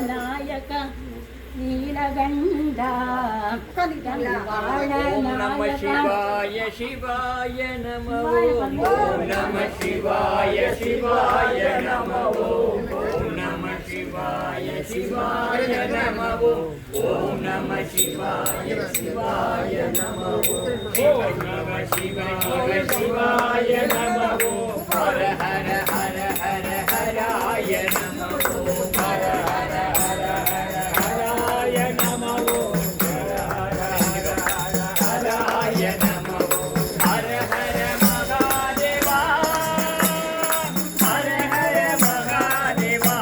நாயக நீலகண்டா ஓம் நம சிவாய சிவாய நம ஓம் நம சிவாய சிவாய நம ஓம் நம சிவாய சிவாய நம ஓம் நம சிவாய சிவாய நம ஓம் நம சிவாய சிவாய நம ஹர ஹர ஹர ஹர ஹராய நம ஹர ஹர ஹர ஹர ஹராய நம ஹர ஹர ஹர ஹராய நம ஹர ஹர மகாதேவா ஹர ஹர மகாதேவா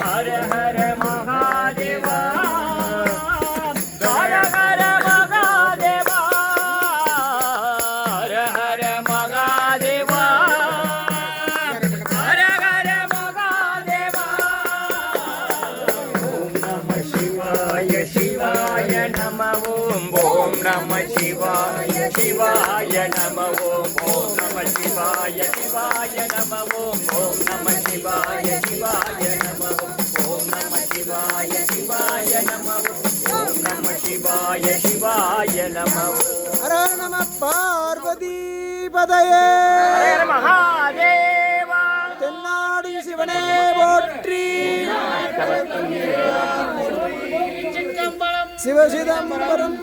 ஹர ஹர மகாதேவா ஹர ஹர மகாதேவா ஹர ஹர மகாதேவா ஹர ஹர மகாதேவா நம சிவாய சிவாய நம ஓம் ஓம் நம சிவாய சிவாய நம ஓம் ஓம் நம சிவாய சிவாய நம ஓம் நம சிவாய சிவாய நம ஓம் நம சிவாய சிவாய நம ஹர நம பார்வதி பதயே மகாதேவா தென்னாடு சிவனே போற்றி சிவசிதம்பரம்